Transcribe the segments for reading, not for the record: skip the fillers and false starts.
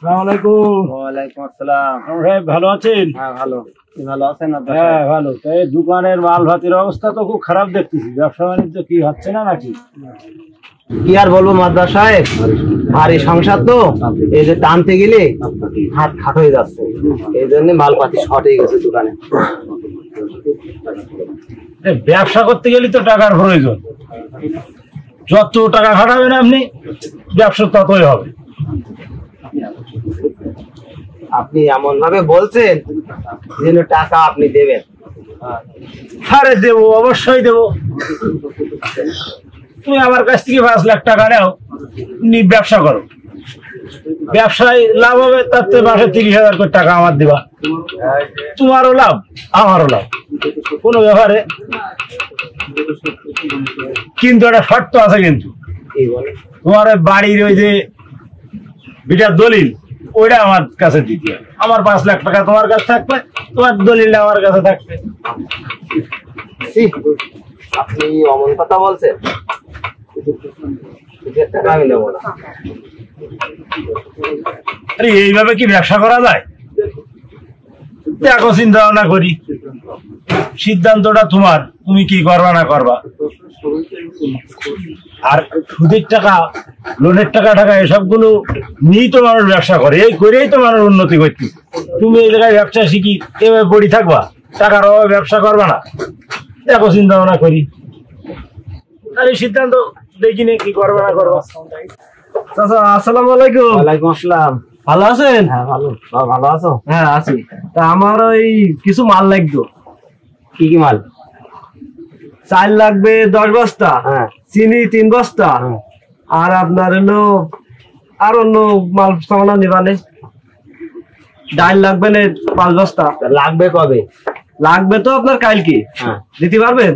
আসসালামু আলাইকুম। ওয়ালাইকুম আসসালাম। সাহেব ভালো আছেন? হ্যাঁ ভালো। ভালো আছেন? হ্যাঁ ভালো। তাই দোকানের মাল ভাতির অবস্থা তো খুব খারাপ দেখতেছি, ব্যবসা বাণিজ্য কি হচ্ছে না নাকি? কি আর বলবো মাদ্দার সাহেব, ভারী সংসার তো, এই যে টানতে গেলে হাত খাট হয়ে যাচ্ছে, এই জন্য মালপাতি শর্ট হয়ে গেছে দোকানে। ব্যবসা করতে গেলে তো টাকার প্রয়োজন, যত টাকা খাটাবেন আপনি ব্যবসা ততই হবে। আপনি এমন ভাবে বলছেন যেন টাকা আপনি দেবেন। আরে দেবো, অবশ্যই দেবো। তুমি আমার কাছ থেকে 5 লাখ টাকা নাও, ব্যবসা করো, ব্যবসায় লাভ হবে, তাতে মাসে 30,000 করে টাকা আমার দিবা, তোমারও লাভ আমারও লাভ, কোনো ব্যাপারে। কিন্তু একটা শর্ত আছে, কিন্তু তোমার বাড়ির ওই যে বিটার দলিল ওইটা আমার কাছে দিতে হবে। আমার 5 লাখ টাকা তোমার কাছে থাকবে, তোমার দলিলটা আমার কাছে থাকবে। আপনি অমন কথা বলছেন, টাকা আমি নেবো না। আরে এইভাবে কি ব্যবসা করা যায়? দেখো, চিন্তা ভাবনা করি, সিদ্ধান্তটা তোমার, তুমি কি করবা না করবা। আর সুদের টাকা, লোনের টাকা টাকা এসবগুলো নিয়েই তো মানুষ ব্যবসা করে, এই করেই তো মানুষ উন্নতি করছে। তুমি এই জায়গায় ব্যবসা শিখি এভাবে পড়ি থাকবা, টাকার অভাবে ব্যবসা করবা না। দেখো, চিন্তা ভাবনা করি, আর এই সিদ্ধান্ত দেখি নে কি করবা না করবা। চাচা আসসালামু আলাইকুম। ওয়ালাইকুম আসসালাম। ভালো আছেন? হ্যাঁ ভালো। ভালো আছো? হ্যাঁ আছি। তা আমার ওই কিছু মাল লাগতো। কি কি মাল? চাল লাগবে 10 বস্তা, চিনি 3 বস্তা, আর আপনার হলো আর অন্য মাল সামানা নিবানে। ডাল লাগবে না 5 বস্তা। লাগবে কবে? লাগবে তো আপনার কালকে। দিতে পারবেন?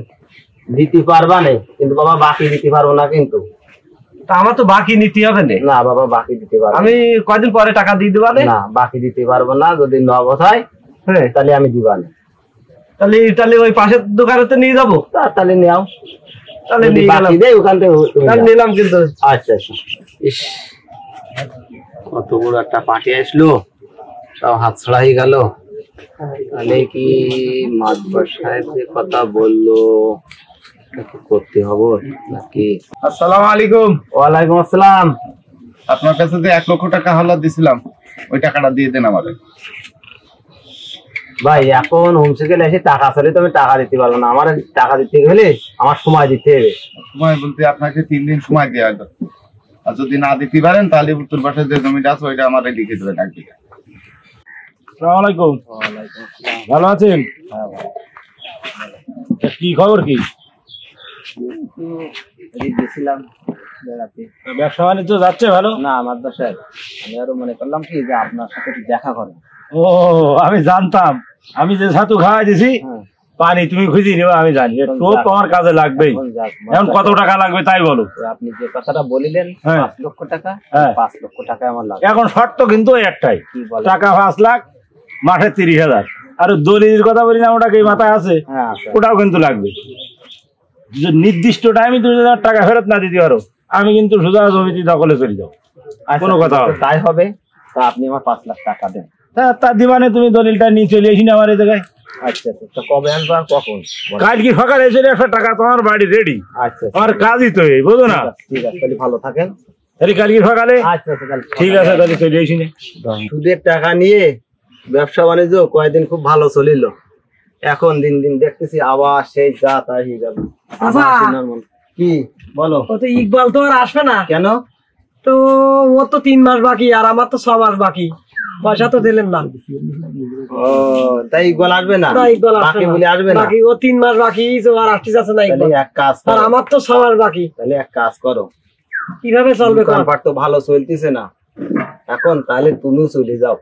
দিতে পারবা না, কিন্তু বাবা বাকি দিতে পারবো না। কিন্তু আমার তো বাকি নিতে হবে না। বাবা বাকি দিতে পারবো, আমি কয়দিন পরে টাকা দিয়ে দিবা না। বাকি দিতে পারবো না, যদি নগদ হয় তাহলে আমি দিবা না। তাহলে তাহলে ওই পাশের দোকানেতে নিয়ে যাবো। তাহলে নিও, তাহলে নিয়ে গেলাম ওখান থেকে নিলাম। কিন্তু আচ্ছা আচ্ছা। ইস, কত বড় একটা পার্টি আসলো, তাও হাত ছড়া হয়ে গেল। তাহলে কি মাতবার সাহেব যে কথা বললো করতে হবে নাকি? আসসালামু আলাইকুম। ওয়ালাইকুম আসসালাম। আপনার কাছে যে 1 লক্ষ টাকা হাওলাত দিছিলাম, ওই টাকাটা দিয়ে দেন আমারে। ভাই এখন হোমসেকেল এসে টাকা চাইলে তো আমি টাকা দিতে পারবো না। আমার টাকা দিতে গেলে আমার সময় দিতে হবে। সময় বলতে আপনাকে 3 দিন সময় দেওয়া হবে, আর যদি না দিতে পারেন তাহলে উত্তর পাশে যে জমিটা আছে ওইটা আমারে লিখে দেবেন এক বিঘা। আসসালামু আলাইকুম। ভালো আছেন? কি খবর? কি গেছিলাম বেড়াতে। ব্যবসা বাণিজ্য যাচ্ছে ভালো? না মাদ্দার সাহেব, আমি আরো মনে করলাম কি যে আপনার সাথে দেখা করেন। ও, আমি জানতাম, আমি যে ছাতু খাওয়াই দিছি পানি তুমি খুঁজে নিবা, আমি জানি টোপ আমার কাজে লাগবেই। এখন কত টাকা লাগবে তাই বলো। আপনি যে কথাটা বলিলেন 5 লক্ষ টাকা, 5 লক্ষ টাকা আমার লাগবে। এখন শর্ত কিন্তু একটাই, টাকা 5 লাখ, মাসে 30,000। আর দলিলের কথা বলি না, ওটা কি মাথায় আছে? ওটাও কিন্তু লাগবে। নির্দিষ্ট টাইমে 2,000 টাকা ফেরত না দিতে পারো, আমি কিন্তু সোজা জমিতে দখলে চলে যাও। কোনো কথা হবে? তাই হবে। তা আপনি আমার 5 লাখ টাকা দেন। তা দিবানে, তুমি দলিলটা নিয়ে চলে আসি না আমার এই জায়গায়। আচ্ছা আচ্ছা, কবে আনবা, কখন? কালকে সকালে এসে 100 টাকা তোমার বাড়ি রেডি। আচ্ছা, আমার কাজই তো এই, বুঝো না? ঠিক আছে, তাহলে ভালো থাকেন। তাহলে কালকে সকালে। আচ্ছা আচ্ছা, ঠিক আছে, তাহলে চলে আসি না। সুদের টাকা নিয়ে ব্যবসা বাণিজ্য কয়েকদিন খুব ভালো চলিল, এখন দিন দিন দেখতেছি আবার সেই যা তাই হয়ে গেল। কি বলো? ও তো ইকবাল তো আর আসবে না। কেন? তো ও তো 3 মাস বাকি, আর আমার তো 6 মাস বাকি, পয়সা তো দিলেন না। ও তাই ইকবাল আসবে না? বাকি বলে আসবে না, বাকি ও 3 মাস বাকি, তো আর আসতে যাচ্ছে না ইকবাল। এক কাজ আর আমার তো 6 মাস বাকি। তাহলে এক কাজ করো, কিভাবে চলবে? দোকানপাট তো ভালো চলতেছে না এখন, তাহলে তুমিও চলে যাও।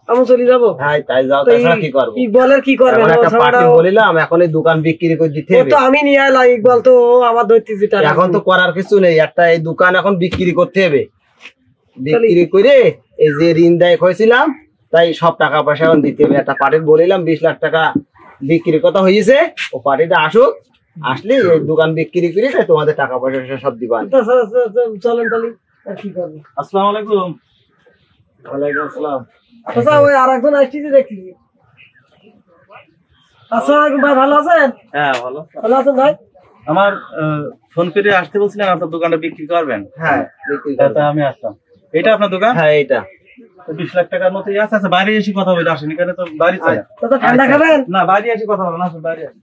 আমি চলে যাবো? হ্যাঁ তাই যাও, তাছাড়া কি করবো? ইকবালের কি করবে? একটা পার্টি বলিলাম, এখন এই দোকান বিক্রি করে দিতে হবে। তো আমি নিয়ে এলাম, ইকবাল তো আমার ধরতে যেটা। এখন তো করার কিছু নেই, একটা এই দোকান এখন বিক্রি করতে হবে। বিক্রি করে এই যে ঋণ দায়ক হয়েছিলাম, তাই সব টাকা পয়সা এখন দিতে হবে। একটা পার্টি বলিলাম 20 লাখ টাকা বিক্রির কথা হয়েছে, ও পার্টিটা আসুক, আসলে এই দোকান বিক্রি করে তোমাদের টাকা পয়সা সব দিবা। চলেন তাহলে, আর কি করবো। আসসালামু আলাইকুম। ওয়ালাইকুম আসসালাম। চাচা ওই আর একজন আসতেছি দেখছি। আসসালামু আলাইকুম ভাই, ভালো আছেন? হ্যাঁ ভালো। ভালো আছেন ভাই? আমার ফোন করে আসতে বলছিলেন আপনার দোকানটা বিক্রি করবেন। হ্যাঁ তা আমি আসলাম। এটা আপনার দোকান? হ্যাঁ এটা। 20 লাখ টাকার মতোই আছে। আচ্ছা বাইরে এসে কথা বলে আসেন, এখানে তো বাড়ি চাই। চাচা ঠান্ডা খাবেন? না বাইরে এসে কথা বলেন, আসুন বাইরে আসুন।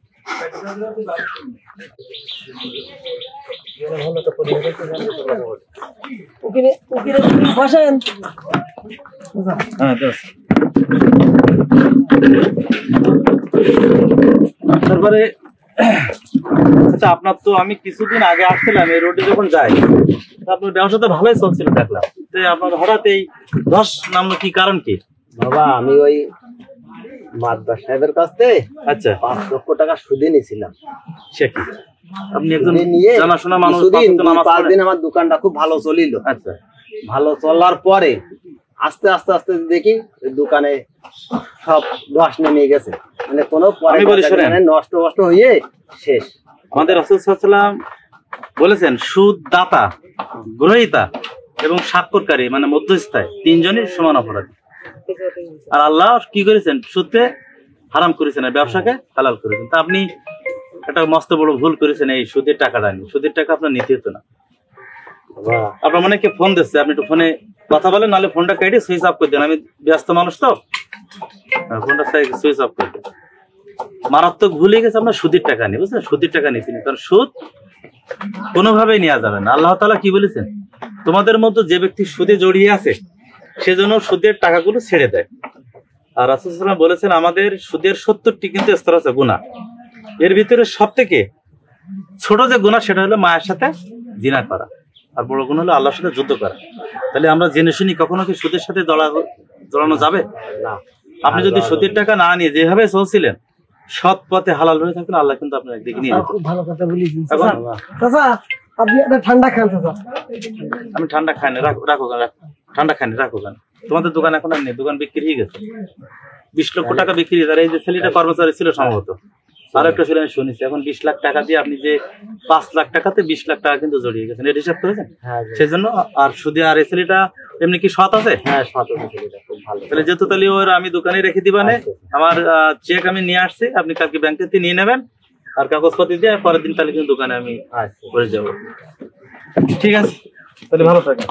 উকিলে বসেন। হ্যাঁ তারপরে আচ্ছা আপনার তো আমি কিছুদিন আগে আসছিলাম এই রোডে যখন যাই, আপনার ব্যবসা তো ভালোই চলছিল দেখলাম, তো আপনার হঠাৎ এই ধস নামলো, কি কারণ কি? বাবা আমি ওই মাদবা সাহেবের কাছ থেকে আচ্ছা 5 লক্ষ টাকা সুদে নিয়েছিলাম। সে কি আপনি একজন সুদে নিয়ে জানাশোনা মানুষ, কিছুদিন, নামাজ 5 পড়েন। দিন আমার দোকানটা খুব ভালো চলিল। আচ্ছা ভালো চলার পরে আস্তে আস্তে আস্তে দেখি ওই দোকানে সব ধস নেমে গেছে, মানে কোনো আমি বলি শোনেন। নষ্ট হয়ে শেষ। আমাদের রাসূল সাল্লাল্লাহু আলাইহি ওয়াসাল্লাম বলেছেন সুদ দাতা, গ্রহীতা এবং স্বাক্ষরকারী মানে মধ্যস্থতায় 3 জনই সমান অপরাধী। আর আল্লাহ কি করেছেন? সুদকে হারাম করেছেন আর ব্যবসাকে হালাল করেছেন। তা আপনি একটা মস্ত বড় ভুল করেছেন এই সুদের টাকাটা নিয়ে। সুদের টাকা আপনার নিতে হতো না। বাবা আপনার মনে কে ফোন দিচ্ছে, আপনি একটু ফোনে কথা বলেন, নাহলে ফোনটা কেটে সুইচ অফ করে দেন। আমি ব্যস্ত মানুষ তো, ফোনটা সুইচ অফ করে দেন। মারাত্মক ভুলে গেছে আপনার সুদের টাকা নিয়ে, বুঝলেন? সুদের টাকা নিতে কারণ সুদ কোনোভাবেই নেওয়া যাবে না। আল্লাহ তাআলা কি বলেছেন? তোমাদের মধ্যে যে ব্যক্তি সুদে জড়িয়ে আছে সেজন্য সুদের টাকাগুলো ছেড়ে দেয়। আর রাসূল সাল্লাল্লাহু আলাইহি ওয়াসাল্লাম বলেছেন আমাদের সুদের 70টি কিন্তু স্তর আছে গুনাহ। এর ভিতরে সব থেকে ছোট যে গুনাহ সেটা হলো মায়ের সাথে জিনা করা, আর বড় গুনাহ হলো আল্লাহর সাথে যুদ্ধ করা। তাহলে আমরা জেনে শুনি কখনো কি সুদের সাথে জড়ানো যাবে না, আপনি যদি সুদের টাকা না নিয়ে যেভাবে চলছিলেন সৎ পথে হালাল হয়ে থাকেন, আল্লাহ কিন্তু আপনার একদিকে নিয়ে যেতেন। খুব ভালো কথা বলেছেন এখন চাচা। আপনি একটা ঠান্ডা খান চাচা। আমি ঠান্ডা খাই না, রাখো ঠান্ডা খাই না, রাখো কেন? তোমাদের দোকান এখন আর নেই, দোকান বিক্রি হয়ে গেছে। 20 লক্ষ টাকা বিক্রি। আর এই যে ছেলেটা কর্মচারী ছিল সম্ভবত, আর একটা ছেলে আমি শুনেছি এখন 20 লাখ টাকা দিয়ে আপনি যে 5 লাখ টাকাতে 20 লাখ টাকা কিন্তু জড়িয়ে গেছেন, এটা হিসাব করেছেন? হ্যাঁ সেজন্য আর সুদে। আর এই ছেলেটা এমনি কি সৎ আছে? হ্যাঁ 17 ছেলেটা খুব ভালো। তাহলে যেহেতু তাহলে ওর আমি দোকানে রেখে দিবানে, আমার চেক আমি নিয়ে আসছি, আপনি কালকে ব্যাংকে নিয়ে নেবেন আর কাগজপত্র দিয়ে পরের দিন তাহলে কিন্তু দোকানে আমি আচ্ছা করে যাবো। ঠিক আছে, তাহলে ভালো থাকেন।